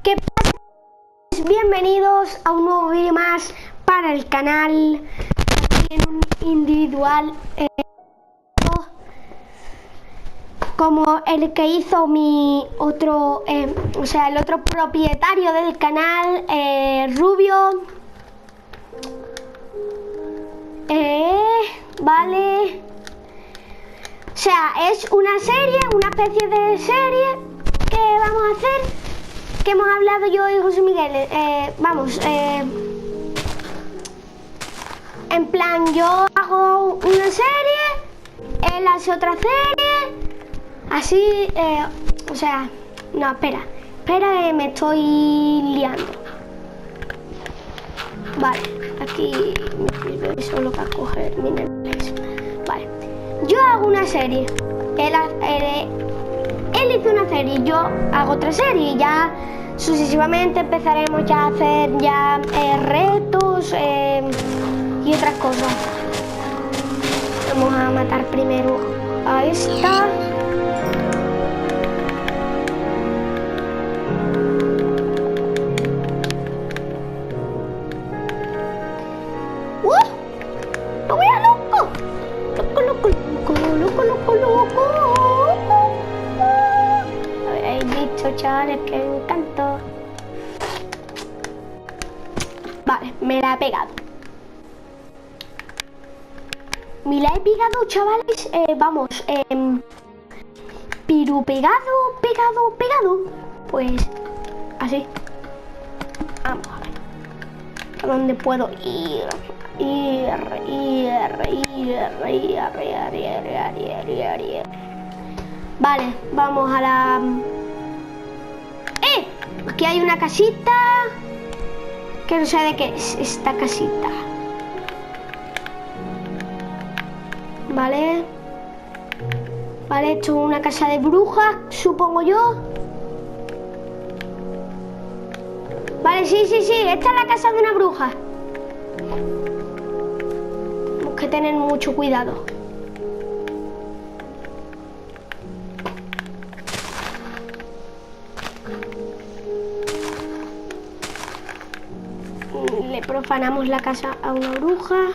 ¿Qué pasa? Bienvenidos a un nuevo vídeo más para el canal, aquí en un individual como el que hizo mi otro, el otro propietario del canal, Ruido. Vale. O sea, es una serie, una especie de serie que vamos a hacer, que hemos hablado yo y José Miguel. En plan, yo hago una serie, él hace otra serie, así, no, espera, me estoy liando. Vale, aquí me sirve solo para coger minerales. Vale, yo hago una serie, él hizo una serie, yo hago otra serie y ya sucesivamente empezaremos ya a hacer retos y otras cosas. Vamos a matar primero a esta. ¡Lo voy a loco! ¡Loco! Habéis visto, chavales, que me encantó. Vale, me la he pegado. Me la he pegado, chavales. Pero pegado. Pues así. Vamos a ver. ¿A dónde puedo ir? Vale, vamos a la... Aquí hay una casita que no sé de qué es esta casita. Vale, esto es una casa de brujas, supongo yo. Vale, sí, esta es la casa de una bruja. Tenemos que tener mucho cuidado. Le profanamos la casa a una bruja.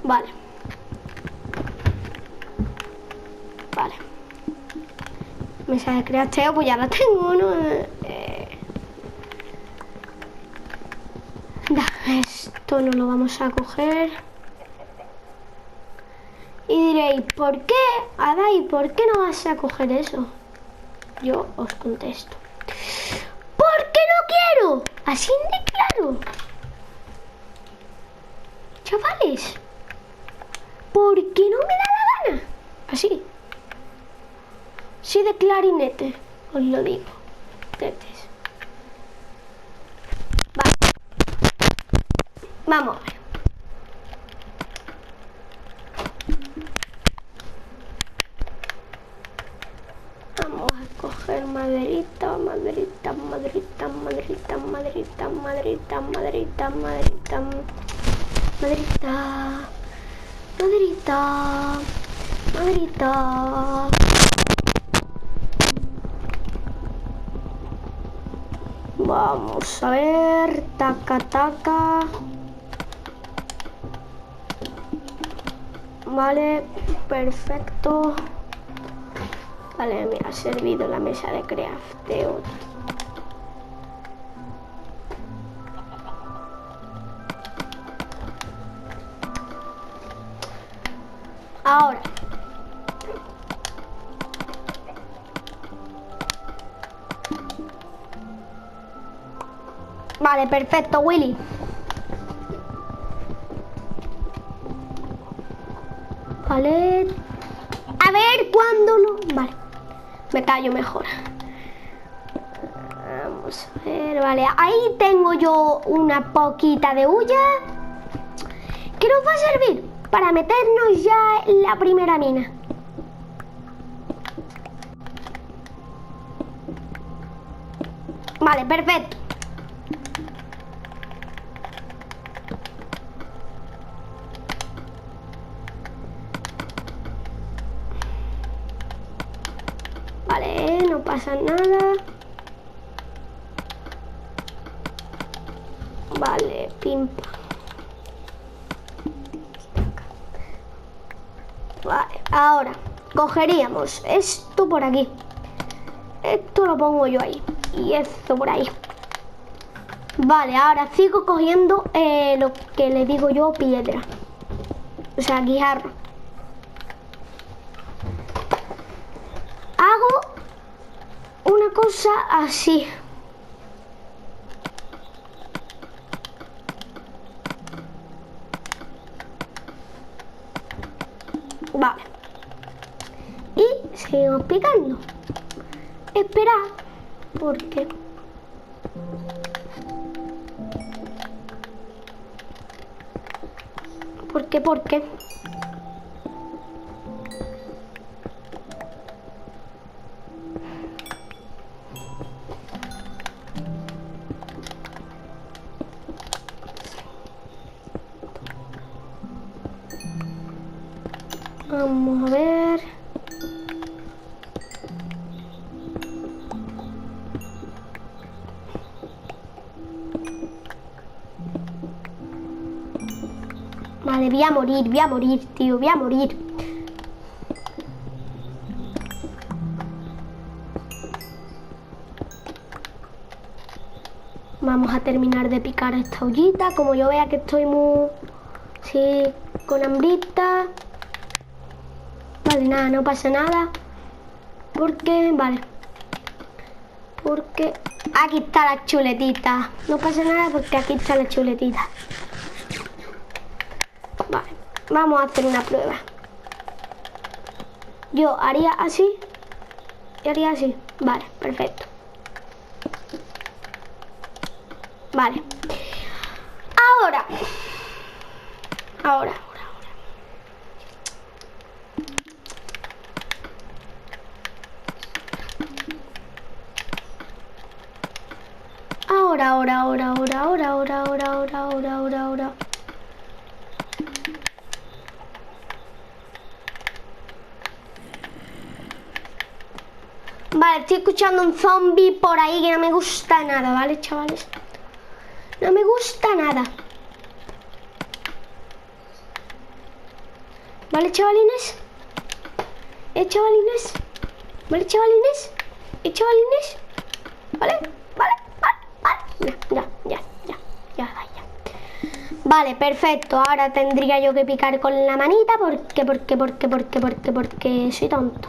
Vale. Mesa de crafteo, pues ya la tengo, ¿no? Esto no lo vamos a coger. Y diréis, ¿por qué, Adai, por qué no vas a coger eso? Yo os contesto, porque no quiero. Así de claro, chavales. Porque no me da la gana. Así. Sí, de clarinete, os lo digo. Tetes. Vale. Vamos a ver. Vamos a coger maderita. Vamos a ver, taca. Vale, perfecto. Vale, me ha servido la mesa de crafteo. Ahora. Vale, perfecto, Willy. Vale. A ver cuándo no... Vale. Me callo mejor. Vamos a ver, vale. Ahí tengo yo una poquita de hulla que nos va a servir para meternos ya en la primera mina. Vale, perfecto. no pasa nada. Vale, pim. Vale, ahora cogeríamos esto por aquí. Esto lo pongo yo ahí. Y esto por ahí. Vale, ahora sigo cogiendo lo que le digo yo piedra. O sea, guijarro. Hago una cosa así. Vale. Y seguimos picando. Espera, porque ¿Por qué? Vamos a ver. Vale, voy a morir, tío, voy a morir. Vamos a terminar de picar esta ollita. Como yo vea que estoy muy... sí, con hambrita. Vale, nada, no pasa nada. Porque, vale. Porque aquí está la chuletita. No pasa nada porque aquí está la chuletita. Vale, vamos a hacer una prueba. Yo haría así y haría así. Vale, perfecto. Vale. Ahora. Ahora. Vale, estoy escuchando un zombie por ahí que no me gusta nada, ¿vale, chavales? No me gusta nada. ¿Vale, chavalines? Chavalines? ¿Vale, chavalines? Chavalines? ¿Vale? Ya. Vale, perfecto. Ahora tendría yo que picar con la manita porque soy tonto.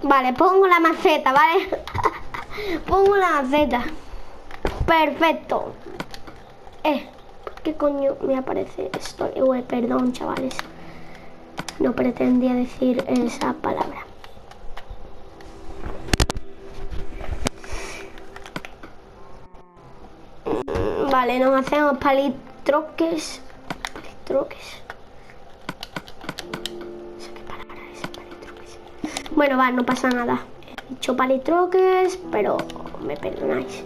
Vale, pongo la maceta, ¿vale? Pongo la maceta. Perfecto. ¿Por qué coño me aparece esto? Perdón, chavales. No pretendía decir esa palabra. Vale, nos hacemos palitroques. Bueno, va, no pasa nada. He dicho palitroques, pero me perdonáis.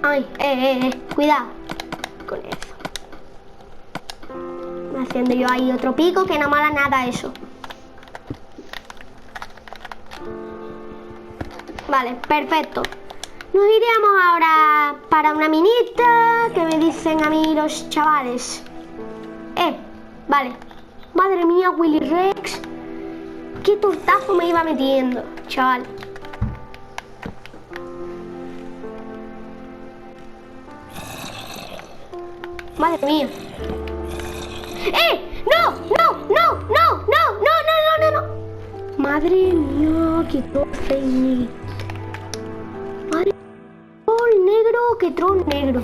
Ay, cuidado con eso. Haciendo yo ahí otro pico, que no mola nada eso. Vale, perfecto. Nos iríamos ahora para una minita, que me dicen a mí los chavales. Vale. Madre mía, Willy Rex. Qué tortazo me iba metiendo, chaval. Madre mía. ¡No! Madre mía, qué troll Madre troll negro, qué troll negro.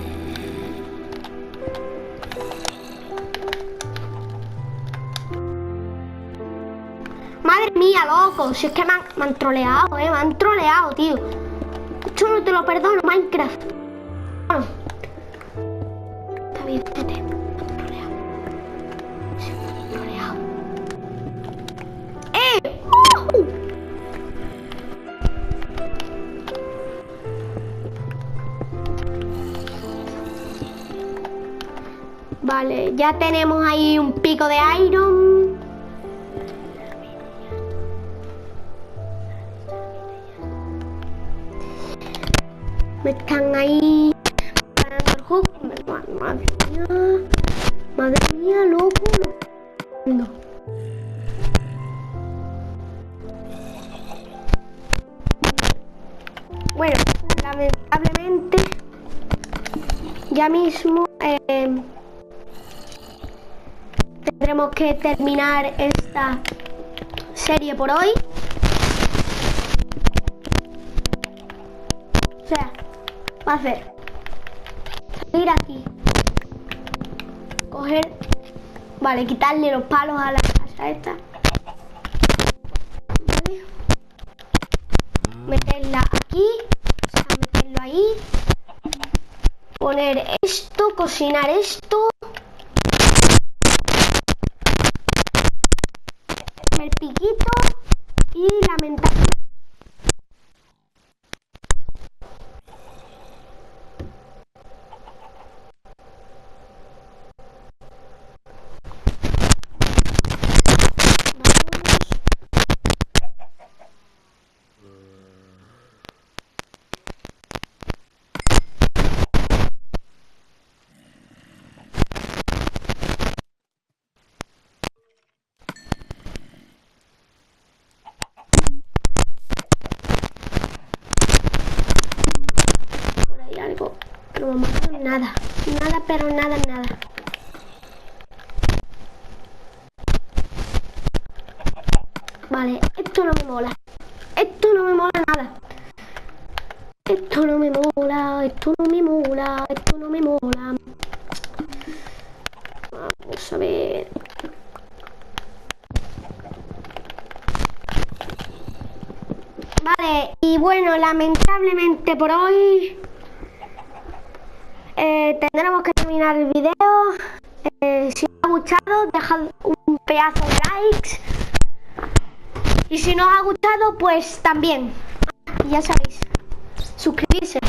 Madre mía, loco. Si es que me han troleado, me han troleado, tío. Esto no te lo perdono, Minecraft. Bueno. Está bien, Tete. Me han troleado. Sí, me han troleado. ya tenemos ahí un pico de iron. Me están ahí parando el juego. Madre mía, loco. No. Bueno, lamentablemente ya mismo tendremos que terminar esta serie por hoy. O sea, va a hacer salir aquí, coger, vale, quitarle los palos a la casa esta, ¿vale? Meterla aquí, o sea, meterlo ahí, poner esto, cocinar esto, el piquito y lamentablemente no me mola nada, nada, pero nada, nada. Vale, esto no me mola. Esto no me mola nada. Esto no me mola, esto no me mola, esto no me mola. Vamos a ver. Vale, y bueno, lamentablemente por hoy tendremos que terminar el video. Si os ha gustado, dejad un pedazo de likes. Y si no os ha gustado, pues también, ya sabéis, suscribirse.